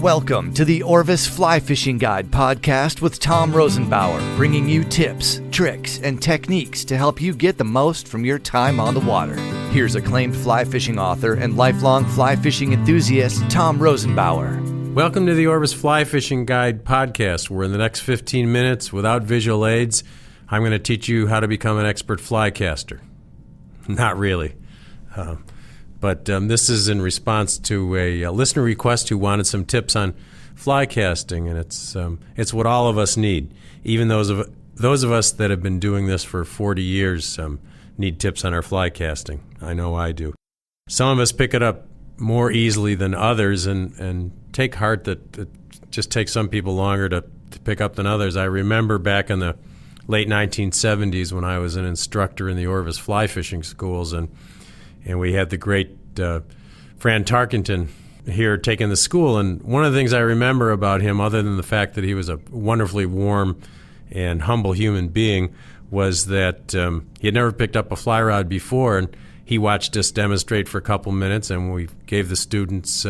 Welcome to the Orvis Fly Fishing Guide podcast with Tom Rosenbauer, bringing you tips, tricks, and techniques to help you get the most from your time on the water. Here's acclaimed fly fishing author and lifelong fly fishing enthusiast, Tom Rosenbauer. Welcome to the Orvis Fly Fishing Guide podcast, where in the next 15 minutes, without visual aids, I'm going to teach you how to become an expert fly caster. Not really. But this is in response to a listener request who wanted some tips on fly casting, and it's what all of us need. Even those of us that have been doing this for 40 years need tips on our fly casting. I know I do. Some of us pick it up more easily than others, and take heart that it just takes some people longer to pick up than others. I remember back in the late 1970s when I was an instructor in the Orvis fly fishing schools, and we had the great Fran Tarkenton here taking the school. And one of the things I remember about him, other than the fact that he was a wonderfully warm and humble human being, was that he had never picked up a fly rod before, and he watched us demonstrate for a couple minutes, and when we gave the students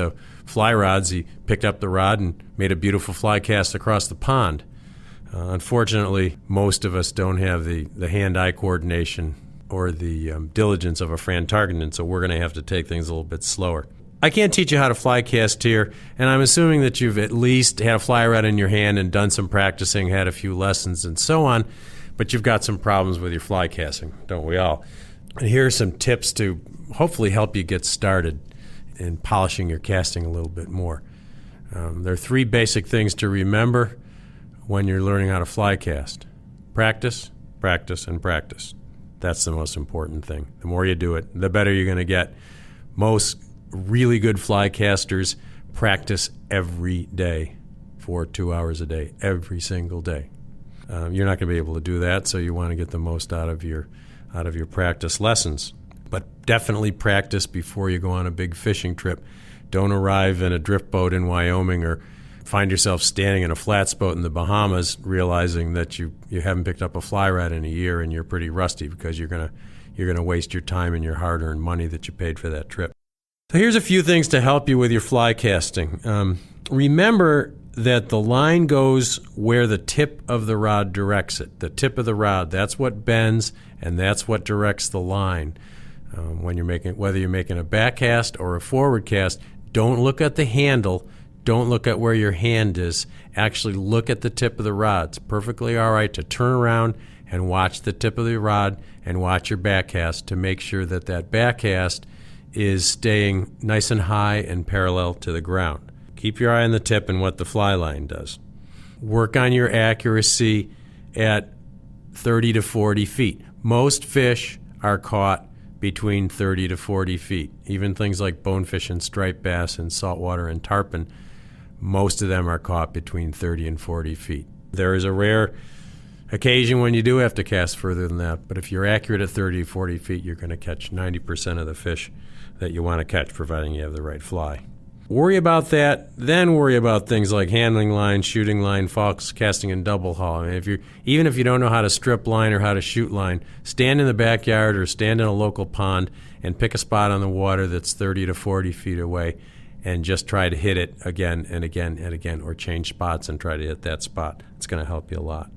fly rods, he picked up the rod and made a beautiful fly cast across the pond. Unfortunately, most of us don't have the hand-eye coordination or the diligence of a Fran Tarkenton, so we're going to have to take things a little bit slower. I can't teach you how to fly cast here, and I'm assuming that you've at least had a fly rod in your hand and done some practicing, had a few lessons, and so on, but you've got some problems with your fly casting, don't we all? And here are some tips to hopefully help you get started in polishing your casting a little bit more. There are three basic things to remember when you're learning how to fly cast. Practice, practice, and practice. That's the most important thing. The more you do it, the better you're going to get. Most really good fly casters practice every day for 2 hours a day, every single day. You're not going to be able to do that, so you want to get the most out of your practice lessons. But definitely practice before you go on a big fishing trip. Don't arrive in a drift boat in Wyoming or find yourself standing in a flats boat in the Bahamas realizing that you haven't picked up a fly rod in a year and you're pretty rusty, because you're gonna waste your time and your hard-earned money that you paid for that trip. So here's a few things to help you with your fly casting. Remember that the line goes where the tip of the rod directs it. The tip of the rod, that's what bends, and that's what directs the line. Whether you're making a back cast or a forward cast, don't look at the handle. Don't look at where your hand is. Actually look at the tip of the rod. It's perfectly all right to turn around and watch the tip of the rod and watch your back cast to make sure that that back cast is staying nice and high and parallel to the ground. Keep your eye on the tip and what the fly line does. Work on your accuracy at 30 to 40 feet. Most fish are caught between 30 to 40 feet. Even things like bonefish and striped bass and saltwater and tarpon, most of them are caught between 30 and 40 feet. There is a rare occasion when you do have to cast further than that, but if you're accurate at 30 to 40 feet, you're going to catch 90% of the fish that you want to catch, providing you have the right fly. Worry about that, then worry about things like handling line, shooting line, false casting, and double haul. I mean, even if you don't know how to strip line or how to shoot line, stand in the backyard or stand in a local pond and pick a spot on the water that's 30 to 40 feet away, and just try to hit it again and again and again, or change spots and try to hit that spot. It's going to help you a lot.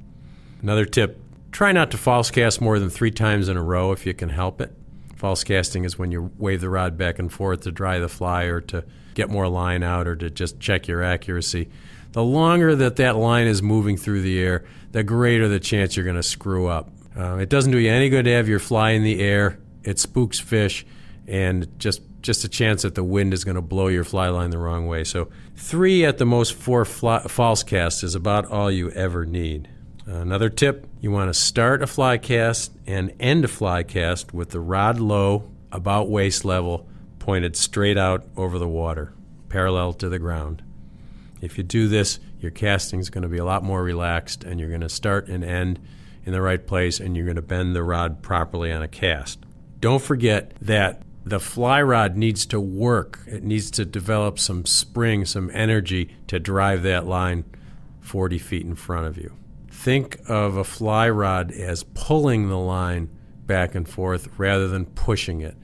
Another tip, try not to false cast more than 3 times in a row if you can help it. False casting is when you wave the rod back and forth to dry the fly or to get more line out or to just check your accuracy. The longer that line is moving through the air, the greater the chance you're going to screw up. It doesn't do you any good to have your fly in the air. It spooks fish, and just a chance that the wind is going to blow your fly line the wrong way. So 3 at the most 4 false casts is about all you ever need. Another tip, you want to start a fly cast and end a fly cast with the rod low, about waist level, pointed straight out over the water, parallel to the ground. If you do this, your casting is going to be a lot more relaxed, and you're going to start and end in the right place, and you're going to bend the rod properly on a cast. Don't forget that the fly rod needs to work. It needs to develop some spring, some energy to drive that line 40 feet in front of you. Think of a fly rod as pulling the line back and forth rather than pushing it.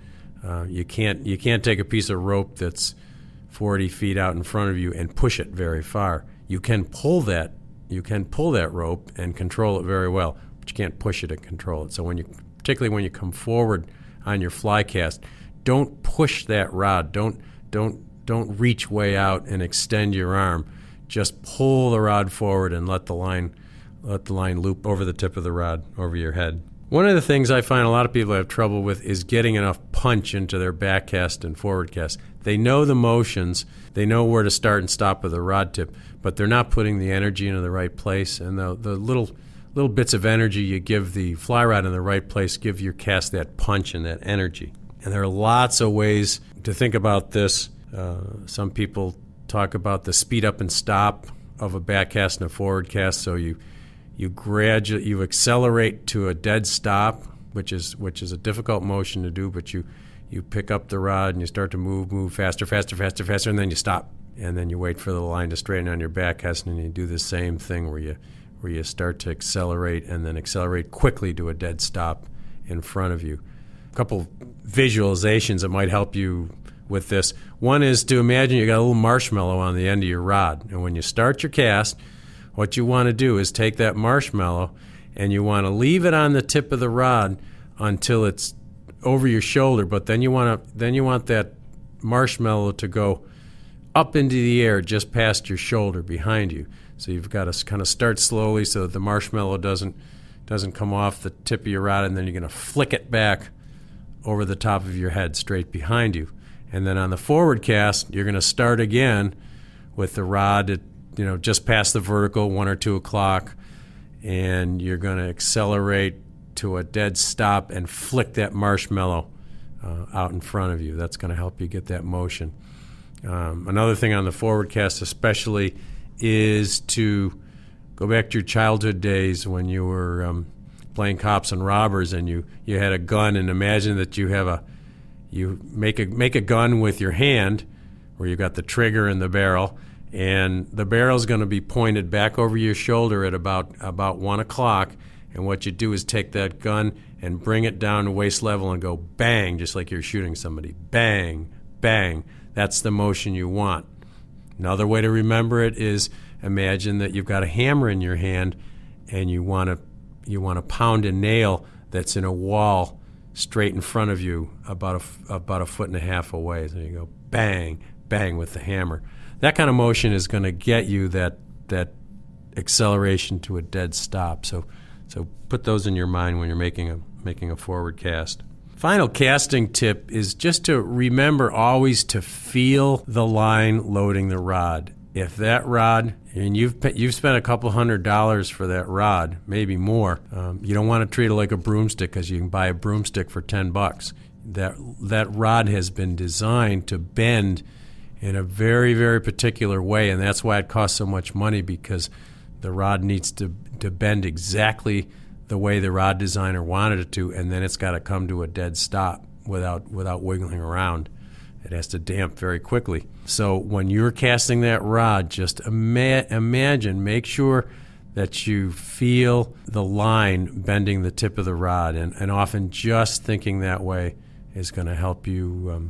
You can't take a piece of rope that's 40 feet out in front of you and push it very far. You can pull that rope and control it very well, but you can't push it and control it. So particularly when you come forward on your fly cast, don't push that rod. Don't reach way out and extend your arm. Just pull the rod forward and let the line loop over the tip of the rod over your head. One of the things I find a lot of people have trouble with is getting enough punch into their back cast and forward cast. They know the motions, they know where to start and stop with the rod tip, but they're not putting the energy into the right place. And the little bits of energy you give the fly rod in the right place give your cast that punch and that energy. And there are lots of ways to think about this. Some people talk about the speed up and stop of a back cast and a forward cast. So you accelerate to a dead stop, which is a difficult motion to do, but you pick up the rod and you start to move faster, and then you stop. And then you wait for the line to straighten on your back cast, and you do the same thing where you start to accelerate and then accelerate quickly to a dead stop in front of you. A couple visualizations that might help you with this. One is to imagine you got a little marshmallow on the end of your rod, and when you start your cast, what you want to do is take that marshmallow and you want to leave it on the tip of the rod until it's over your shoulder, but then you want that marshmallow to go up into the air just past your shoulder behind you. So you've got to kind of start slowly so that the marshmallow doesn't come off the tip of your rod, and then you're going to flick it back over the top of your head straight behind you. And then on the forward cast, you're going to start again with the rod at, just past the vertical, 1 or 2 o'clock, and you're going to accelerate to a dead stop and flick that marshmallow out in front of you. That's going to help you get that motion. Another thing on the forward cast especially is to go back to your childhood days when you were playing cops and robbers, and you had a gun, and imagine that you make a gun with your hand where you've got the trigger and the barrel, and the barrel's going to be pointed back over your shoulder at about 1 o'clock, and what you do is take that gun and bring it down to waist level and go bang, just like you're shooting somebody. Bang, bang. That's the motion you want. Another way to remember it is imagine that you've got a hammer in your hand and you want to pound a nail that's in a wall straight in front of you about a foot and a half away. So you go bang, bang with the hammer. That kind of motion is going to get you that acceleration to a dead stop. So put those in your mind when you're making a forward cast. Final casting tip is just to remember always to feel the line loading the rod. If that rod, and you've spent a couple $100 for that rod, maybe more, you don't want to treat it like a broomstick, because you can buy a broomstick for $10. That rod has been designed to bend in a very, very particular way, and that's why it costs so much money, because the rod needs to bend exactly the way the rod designer wanted it to, and then it's got to come to a dead stop without wiggling around. It has to damp very quickly. So when you're casting that rod, just imagine, make sure that you feel the line bending the tip of the rod, and often just thinking that way is going to help you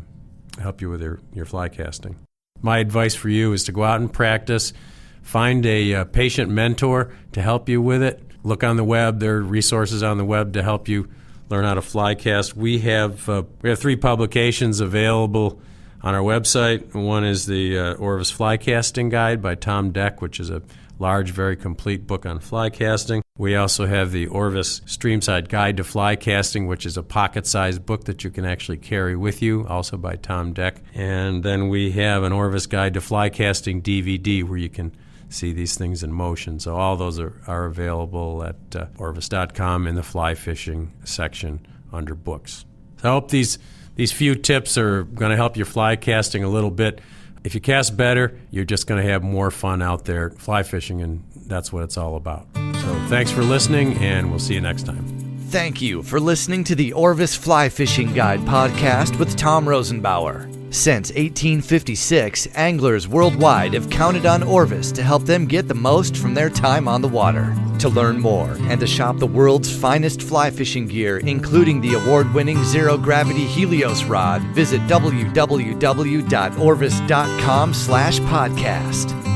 with your fly casting. My advice for you is to go out and practice. Find a patient mentor to help you with it. Look on the web. There are resources on the web to help you learn how to fly cast. We have 3 publications available on our website. One is the Orvis Fly Casting Guide by Tom Deck, which is a large, very complete book on fly casting. We also have the Orvis Streamside Guide to Fly Casting, which is a pocket-sized book that you can actually carry with you, also by Tom Deck. And then we have an Orvis Guide to Fly Casting DVD where you can see these things in motion. So all those are available at Orvis.com in the fly fishing section under books. So I hope these few tips are going to help your fly casting a little bit. If you cast better, you're just going to have more fun out there fly fishing, and that's what it's all about. So thanks for listening, and we'll see you next time. Thank you for listening to the Orvis Fly Fishing Guide podcast with Tom Rosenbauer. Since 1856, anglers worldwide have counted on Orvis to help them get the most from their time on the water. To learn more and to shop the world's finest fly fishing gear, including the award-winning zero-gravity Helios rod, visit www.orvis.com/podcast.